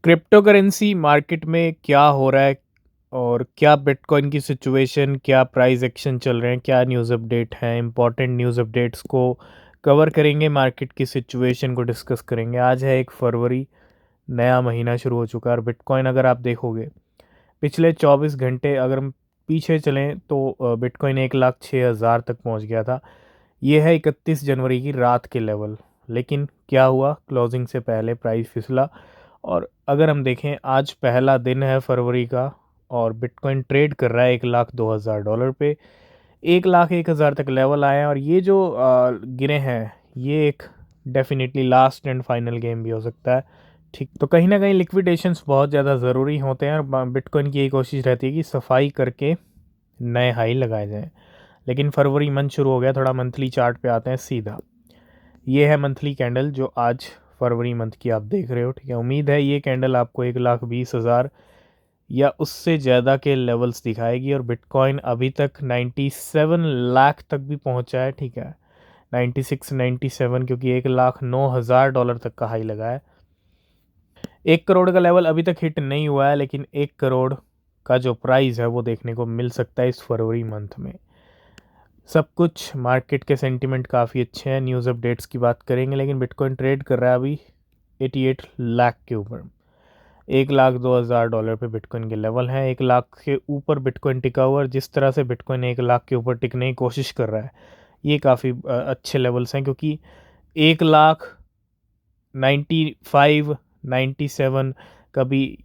Crypto currency market में क्या हो रहा है और क्या बिटकॉइन की सिचुएशन, क्या प्राइस एक्शन चल रहे हैं, क्या न्यूज़ अपडेट हैं, इंपॉर्टेंट न्यूज़ अपडेट्स को कवर करेंगे, मार्केट की सिचुएशन को डिस्कस करेंगे। आज है 1 फरवरी, नया महीना शुरू हो चुका है और बिटकॉइन अगर आप देखोगे पिछले 24 घंटे अगर हम पीछे चलें तो बिटकॉइन 1,06,000 तक पहुंच गया था। ये है 31 जनवरी की रात के लेवल। लेकिन क्या हुआ, क्लोजिंग से पहले प्राइस फिसला। और अगर हम देखें आज पहला दिन है फरवरी का और बिटकॉइन ट्रेड कर रहा है 1,02,000 डॉलर पे। 1,01,000 तक लेवल आए हैं और ये जो गिरे हैं ये एक definitely last and final game भी हो सकता है। ठीक, तो कहीं ना कहीं लिक्विडेशंस बहुत ज़्यादा ज़रूरी होते हैं और बिटकॉइन की यही कोशिश रहती है कि सफाई करके नए हाई लगाए जाएं। लेकिन फरवरी मंथ शुरू हो गया, थोड़ा मंथली चार्ट पे आते हैं सीधा। ये है मंथली कैंडल जो आज फरवरी मंथ की आप देख रहे हो। ठीक है, उम्मीद है ये कैंडल आपको 1,20,000 या उससे ज़्यादा के लेवल्स दिखाएगी और बिटकॉइन अभी तक 97 लाख तक भी पहुंचा है। ठीक है, 96 97, क्योंकि 1,09,000 डॉलर तक का हाई लगा है। 1 करोड़ का लेवल अभी तक हिट नहीं हुआ है, लेकिन 1 करोड़ का जो प्राइस है वो देखने को मिल सकता है इस फरवरी मंथ में। सब कुछ मार्केट के सेंटीमेंट काफ़ी अच्छे हैं। न्यूज़ अपडेट्स की बात करेंगे, लेकिन बिटकॉइन ट्रेड कर रहा है अभी 88 लाख के ऊपर। 1,02,000 डॉलर पे बिटकॉइन के लेवल हैं। 1 लाख के ऊपर बिटकॉइन टिका हुआ है। जिस तरह से बिटकॉइन 1 लाख के ऊपर टिकने की कोशिश कर रहा है ये काफ़ी अच्छे लेवल्स हैं, क्योंकि 1,95,97, कभी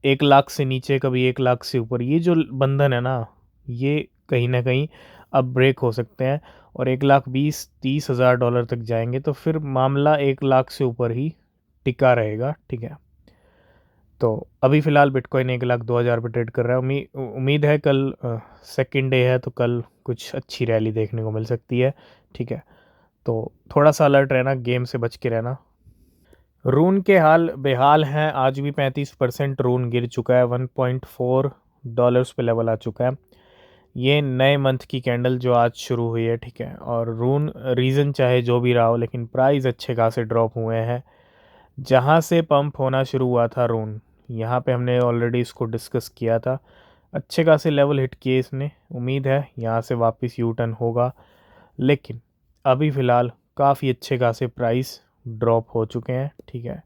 1 लाख से नीचे, कभी 1 लाख से ऊपर, ये जो बंधन है ना, ये कहीं ना कहीं अब ब्रेक हो सकते हैं और 1,20,000-30,000 डॉलर तक जाएंगे तो फिर मामला 1 लाख से ऊपर ही टिका रहेगा। ठीक है, तो अभी फ़िलहाल बिटकॉइन 1,02,000 पे ट्रेड कर रहा है। उम्मीद है कल सेकेंड डे है तो कल कुछ अच्छी रैली देखने को मिल सकती है। ठीक है, तो थोड़ा सा अलर्ट रहना, गेम से बच के रहना। रून के हाल बेहाल हैं। आज भी 35% रून गिर चुका है। $1.4 पे लेवल आ चुका है। ये नए मंथ की कैंडल जो आज शुरू हुई है। ठीक है, और रून रीज़न चाहे जो भी रहा हो, लेकिन प्राइस अच्छे खासे ड्रॉप हुए हैं। जहाँ से पंप होना शुरू हुआ था रून, यहाँ पे हमने ऑलरेडी इसको डिस्कस किया था। अच्छे खासे लेवल हिट किए इसने। उम्मीद है यहाँ से वापस यू टर्न होगा, लेकिन अभी फ़िलहाल काफ़ी अच्छे खासे प्राइस ड्रॉप हो चुके हैं। ठीक है,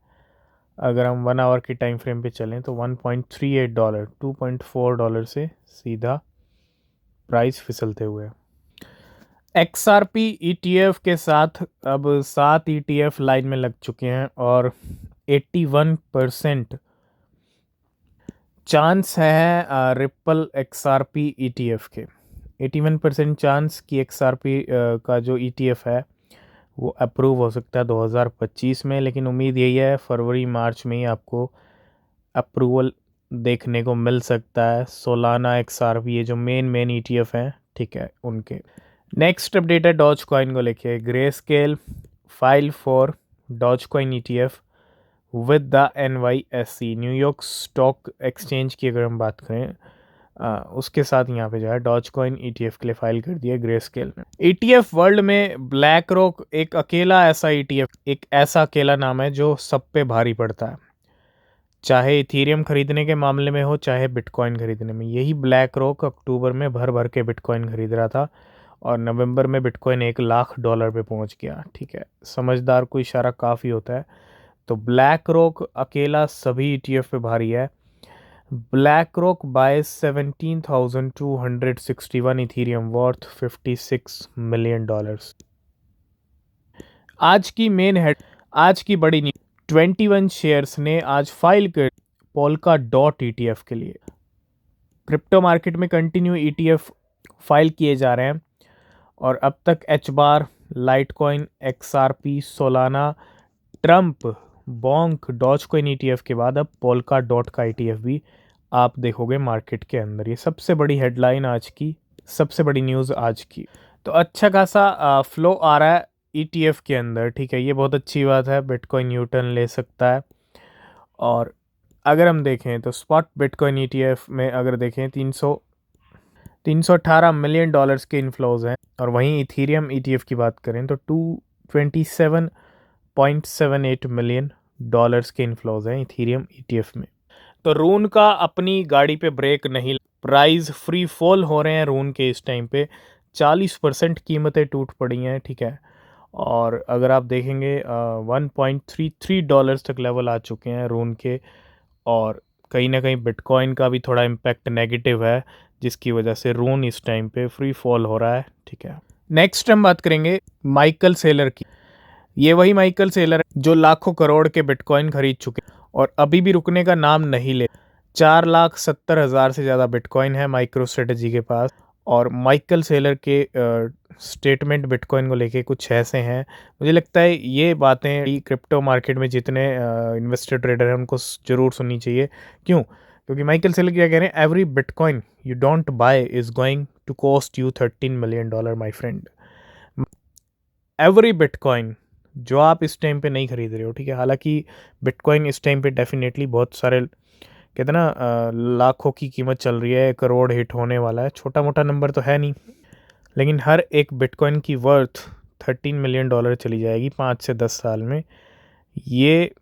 अगर हम 1 आवर की टाइम फ्रेम पे चलें तो $1.38, $2.4 से सीधा प्राइस फिसलते हुए। XRP ETF के साथ अब 7 ETF लाइन में लग चुके हैं और 81% चांस है रिपल XRP ETF के। 81% चांस कि XRP का जो ETF है वो अप्रूव हो सकता है 2025 में, लेकिन उम्मीद यही है फरवरी मार्च में ही आपको अप्रूवल देखने को मिल सकता है। सोलाना XRP, ये जो मेन ETF हैं, ठीक है, उनके। नेक्स्ट अपडेट है डॉज कॉइन को लेके। Grayscale file for Dogecoin ETF with the NYSE, New York stock exchange की अगर हम बात करें, उसके साथ यहाँ पे जो है डॉज कॉइन ETF के लिए फाइल कर दिया ग्रे स्केल ने। ETF वर्ल्ड में ब्लैक रॉक एक अकेला ऐसा ETF, एक ऐसा अकेला नाम है जो सब पे भारी पड़ता है, चाहे इथीरियम खरीदने के मामले में हो चाहे बिटकॉइन खरीदने में। यही ब्लैक रॉक अक्टूबर में भर भर के बिटकॉइन खरीद रहा था और नवंबर में बिटकॉइन 1 लाख डॉलर पे पहुंच गया। ठीक है, समझदार को इशारा काफ़ी होता है। तो ब्लैक रॉक अकेला सभी ETF पे भारी है। BlackRock buy 17,261 Ethereum worth $56 million. आज की मेन हेड, आज की बड़ी न्यूज, 21 शेयर्स ने आज फाइल कर पोल्का डॉट ETF के लिए। क्रिप्टो मार्केट में कंटिन्यू ETF फाइल किए जा रहे हैं और अब तक H bar, Litecoin, XRP, Solana, Trump, Bonk, Dogecoin ETF के बाद अब पोल्का डॉट का ETF भी आप देखोगे मार्केट के अंदर। ये सबसे बड़ी हेडलाइन आज की, सबसे बड़ी न्यूज़ आज की। तो अच्छा खासा फ्लो आ रहा है ETF के अंदर। ठीक है, ये बहुत अच्छी बात है। बिटकॉइन न्यूटन ले सकता है। और अगर हम देखें तो स्पॉट बिटकॉइन ETF में अगर देखें 318 मिलियन डॉलर्स के इनफ्लोज हैं और वहीं इथीरियम ETF की बात करें तो 227.78 मिलियन डॉलर्स के इन्फ्लोज हैं इथीरियम ईटीएफ में। तो रून का अपनी गाड़ी पे ब्रेक नहीं, प्राइस फ्री फॉल हो रहे हैं रून के इस टाइम पे, 40% कीमतें टूट पड़ी हैं, ठीक है। और अगर आप देखेंगे 1.33 डॉलर्स तक लेवल आ चुके हैं रून के। और कहीं ना कहीं बिटकॉइन का भी थोड़ा इम्पैक्ट नेगेटिव है, जिसकी वजह से रून इस टाइम पे फ्री फॉल हो रहा है, ठीक है। नेक्स्ट हम बात करेंगे माइकल सेलर की। ये वही माइकल सेलर है जो लाखों करोड़ के बिटकॉइन खरीद चुके हैं और अभी भी रुकने का नाम नहीं ले। 4,70,000 से ज़्यादा बिटकॉइन है माइक्रो स्ट्रेटजी के पास। और माइकल सेलर के स्टेटमेंट बिटकॉइन को लेके कुछ ऐसे हैं, मुझे लगता है ये बातें क्रिप्टो मार्केट में जितने इन्वेस्टर ट्रेडर हैं उनको ज़रूर सुननी चाहिए। क्यों? क्योंकि माइकल सेलर क्या कह रहे हैं, every bitcoin you don't buy is going to cost you $13 million my friend. Every bitcoin जो आप इस टाइम पे नहीं खरीद रहे हो, ठीक है। हालांकि बिटकॉइन इस टाइम पे डेफिनेटली बहुत सारे कहते हैं ना लाखों की कीमत चल रही है, करोड़ हिट होने वाला है, छोटा मोटा नंबर तो है नहीं। लेकिन हर एक बिटकॉइन की वर्थ $13 मिलियन चली जाएगी 5 से 10 साल में। ये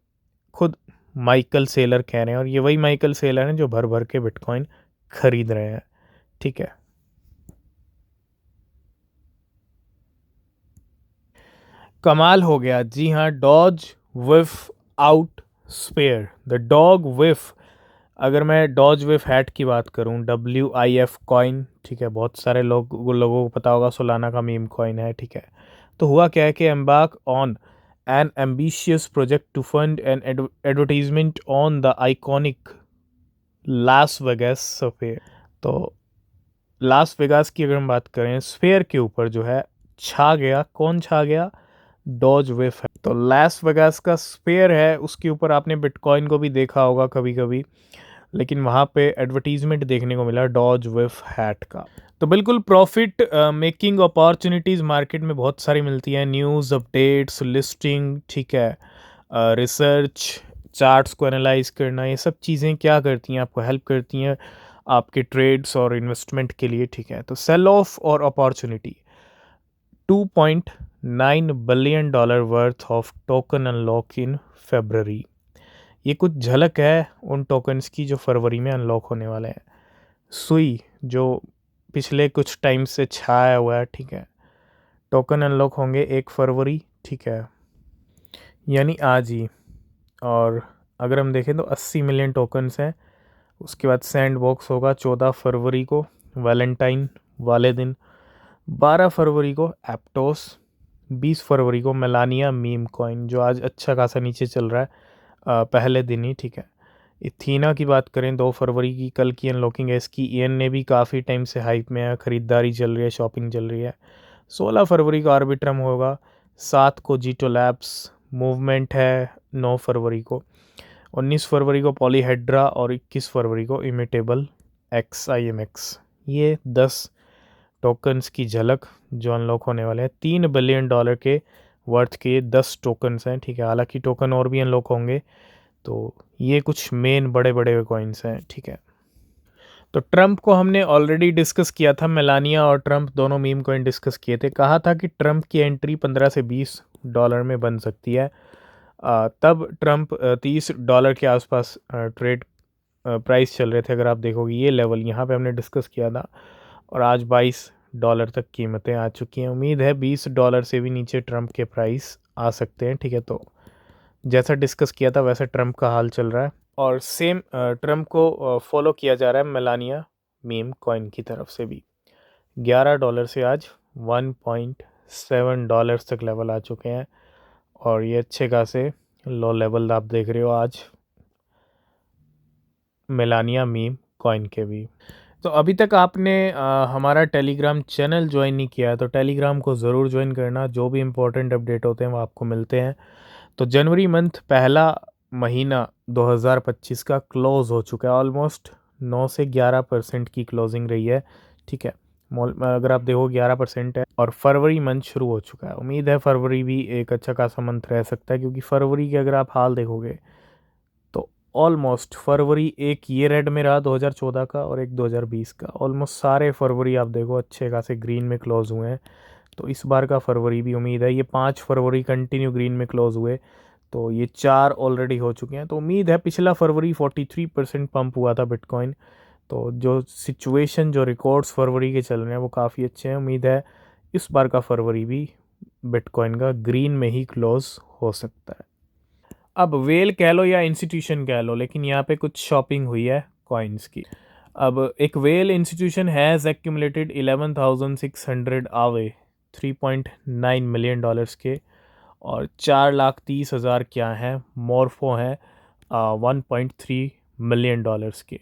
खुद माइकल सेलर कह रहे हैं और ये वही माइकल सेलर हैं जो भर भर के बिटकॉइन खरीद रहे हैं, ठीक है। कमाल हो गया, जी हाँ, Doge wif out spare, the dog wif. अगर मैं डॉज विफ हैट की बात करूं, WIF कॉइन, ठीक है, बहुत सारे लोगों को पता होगा, सोलाना का मीम कॉइन है, ठीक है। तो हुआ क्या है कि embark on an ambitious project to fund an advertisement on the iconic Las Vegas Sphere. तो लास वेगास की अगर हम बात करें, स्फीयर के ऊपर जो है छा गया, कौन छा गया? डॉज विफ है। तो लास वेगास का स्फीयर है, उसके ऊपर आपने बिटकॉइन को भी देखा होगा कभी कभी, लेकिन वहाँ पे एडवर्टीजमेंट देखने को मिला डॉज विफ हैट का। तो बिल्कुल प्रॉफिट मेकिंग अपॉर्चुनिटीज़ मार्केट में बहुत सारी मिलती हैं, न्यूज़ अपडेट्स, लिस्टिंग, ठीक है, रिसर्च, चार्ट्स को एनालाइज करना, ये सब चीज़ें क्या करती हैं, आपको हेल्प करती हैं आपके ट्रेड्स और इन्वेस्टमेंट के लिए, ठीक है। तो सेल ऑफ और opportunity, $2.9 billion worth of token unlock in February. ये कुछ झलक है उन टोकन्स की जो फरवरी में अनलॉक होने वाले हैं। सुई जो पिछले कुछ टाइम से छाया हुआ है, ठीक है, टोकन अनलॉक होंगे 1 फरवरी, ठीक है, यानी आज ही। और अगर हम देखें तो 80 मिलियन टोकन्स हैं। उसके बाद सैंड बॉक्स होगा 14 फरवरी को, वैलेंटाइन वाले दिन। 12 फरवरी को एप्टोस, 20 फरवरी को मेलानिया मीम कॉइन जो आज अच्छा खासा नीचे चल रहा है पहले दिन ही, ठीक है। इथीना की बात करें 2 फरवरी की, कल की अनलॉकिंग है इसकी। ईएन ने भी काफ़ी टाइम से हाइप में है, ख़रीदारी चल रही है, शॉपिंग चल रही है। 16 फरवरी को आर्बिट्रम होगा, 7 को जीटो लैब्स मूवमेंट है, 9 फरवरी को, 19 फरवरी को पॉलीहेड्रा और 21 फरवरी को इमिटेबल XIMX। ये 10 टोकन्स की झलक जो अनलॉक होने वाले हैं। $3 बिलियन के वर्थ के 10 टोकन्स हैं, ठीक है। हालांकि टोकन और भी अनलॉक होंगे। तो ये कुछ मेन बड़े बड़े कॉइन्स हैं, ठीक है। तो ट्रम्प को हमने ऑलरेडी डिस्कस किया था, मेलानिया और ट्रम्प दोनों मीम कॉइन डिस्कस किए थे। कहा था कि ट्रम्प की एंट्री $15 से $20 में बन सकती है। तब ट्रम्प $30 के आसपास ट्रेड प्राइस चल रहे थे, अगर आप देखोगे ये लेवल यहाँ पे हमने डिस्कस किया था। और आज $22 तक कीमतें आ चुकी हैं। उम्मीद है $20 से भी नीचे ट्रम्प के प्राइस आ सकते हैं, ठीक है। तो जैसा डिस्कस किया था वैसा ट्रम्प का हाल चल रहा है। और सेम ट्रम्प को फॉलो किया जा रहा है मेलानिया मीम कॉइन की तरफ से भी। $11 से आज $1.7 तक लेवल आ चुके हैं। और ये अच्छे खासे लो लेवल आप देख रहे हो आज मेलानिया मीम कॉइन के भी। तो अभी तक आपने हमारा टेलीग्राम चैनल ज्वाइन नहीं किया है तो टेलीग्राम को ज़रूर ज्वाइन करना, जो भी इम्पोर्टेंट अपडेट होते हैं वो आपको मिलते हैं। तो जनवरी मंथ पहला महीना 2025 का क्लोज़ हो चुका है, ऑलमोस्ट 9 से 11% की क्लोजिंग रही है, ठीक है। अगर आप देखो 11% है। और फरवरी मंथ शुरू हो चुका है, उम्मीद है फरवरी भी एक अच्छा खासा मंथ रह सकता है, क्योंकि फरवरी के अगर आप हाल देखोगे तो ऑलमोस्ट फरवरी एक ये रेड में रहा 2014 का और एक 2020 का। ऑलमोस्ट सारे फरवरी आप देखो अच्छे खासे ग्रीन में क्लोज हुए हैं। तो इस बार का फरवरी भी उम्मीद है ये 5 फरवरी कंटिन्यू ग्रीन में क्लोज हुए, तो ये 4 ऑलरेडी हो चुके हैं। तो उम्मीद है, पिछला फरवरी 43% पंप हुआ था बिटकॉइन। तो जो सिचुएशन, जो रिकॉर्ड्स फरवरी के चल रहे हैं वो काफ़ी अच्छे हैं। उम्मीद है इस बार का फरवरी भी बिटकॉइन का ग्रीन में ही क्लोज हो सकता है। अब वेल कह लो या इंस्टीट्यूशन कह लो, लेकिन यहाँ पे कुछ शॉपिंग हुई है कॉइन्स की। अब एक वेल इंस्टीट्यूशन हैज़ एक्यूमुलेटेड 11,600 आवे, 3.9 मिलियन डॉलर्स के, और 4,30,000 क्या हैं, मॉर्फो हैं 1.3 मिलियन डॉलर्स के।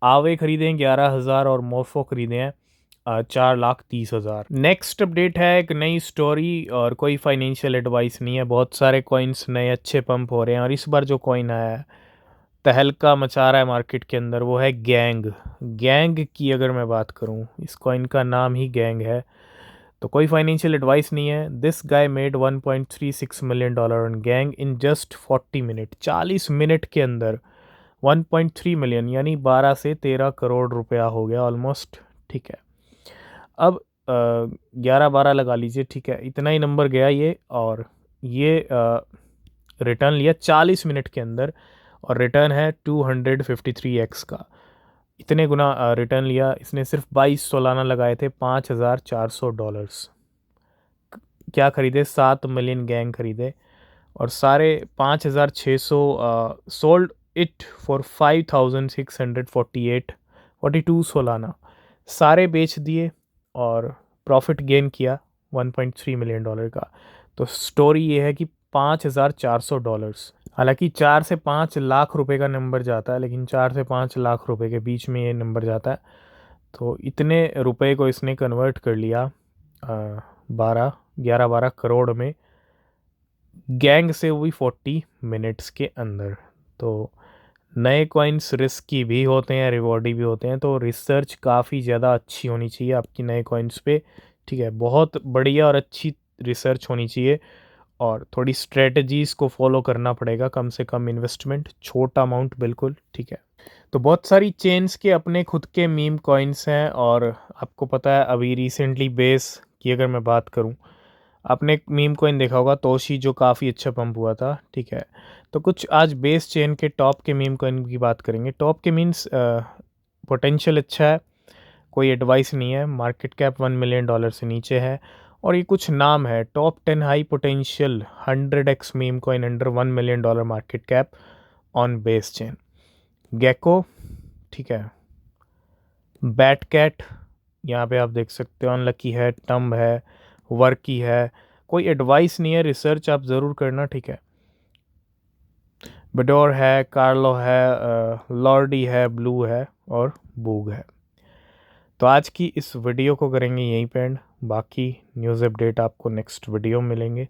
आवे खरीदे हैं 11,000 और मोफो खरीदे हैं 4,30,000। नेक्स्ट अपडेट है एक नई स्टोरी, और कोई फाइनेंशियल एडवाइस नहीं है। बहुत सारे कॉइन्स नए अच्छे पंप हो रहे हैं, और इस बार जो कॉइन आया है तहलका मचा रहा है मार्केट के अंदर, वो है गैंग। गैंग की अगर मैं बात करूं, इस कॉइन का नाम ही गैंग है। तो कोई फाइनेंशियल एडवाइस नहीं है। This guy made 1.36 million dollar on gang in just 40 minute. 40 minute के अंदर 1.3 मिलियन यानी 12 से 13 करोड़ रुपया हो गया ऑलमोस्ट। ठीक है, अब 11-12 लगा लीजिए, ठीक है, इतना ही नंबर गया ये। और ये रिटर्न लिया 40 मिनट के अंदर, और रिटर्न है 253x का। इतने गुना रिटर्न लिया इसने। सिर्फ 22 सोलाना लगाए थे, $5,400। क्या खरीदे, 7 मिलियन गैंग खरीदे, और सारे 5,600 सोल्ड इट फॉर 5,648 42 सोलाना, सारे बेच दिए और प्रॉफिट गेन किया 1.3 मिलियन डॉलर का। तो स्टोरी ये है कि $5,400, हालांकि 4 से 5 लाख रुपए का नंबर जाता है, लेकिन 4 से 5 लाख रुपए के बीच में ये नंबर जाता है। तो इतने रुपए को इसने कन्वर्ट कर लिया 11-12 करोड़ में, गैंग से हुई 40 मिनट्स के अंदर। तो नए कॉइन्स रिस्की भी होते हैं, रिवॉर्डी भी होते हैं। तो रिसर्च काफ़ी ज़्यादा अच्छी होनी चाहिए आपकी नए कॉइन्स पे। ठीक है, बहुत बढ़िया और अच्छी रिसर्च होनी चाहिए, और थोड़ी स्ट्रेटजीज़ को फॉलो करना पड़ेगा। कम से कम इन्वेस्टमेंट, छोटा अमाउंट बिल्कुल। ठीक है, तो बहुत सारी चेन्स के अपने खुद के मीम कॉइन्स हैं। और आपको पता है, अभी रिसेंटली बेस की अगर मैं बात करूं, आपने एक मीम कॉइन देखा होगा तोशी, जो काफ़ी अच्छा पंप हुआ था। ठीक है, तो कुछ आज बेस चेन के टॉप के मीम कॉइन की बात करेंगे। टॉप के मीन्स पोटेंशियल अच्छा है, कोई एडवाइस नहीं है। मार्केट कैप 1 मिलियन डॉलर से नीचे है, और ये कुछ नाम है। Top 10 high potential 100x meme coin under 1 million dollar market cap on base chain. Gecko, ठीक है, बैट कैट, यहाँ पे आप देख सकते हो, अनलकी है, टम्ब है, वर्की है। कोई एडवाइस नहीं है, रिसर्च आप ज़रूर करना। ठीक है, बेडोर है, कार्लो है, लॉर्डी है, ब्लू है, और बूग है। तो आज की इस वीडियो को करेंगे यहीं पे एंड। बाकी न्यूज़ अपडेट आपको नेक्स्ट वीडियो में मिलेंगे।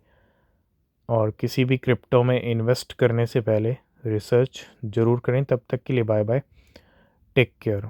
और किसी भी क्रिप्टो में इन्वेस्ट करने से पहले रिसर्च ज़रूर करें। तब तक के लिए बाय बाय, टेक केयर।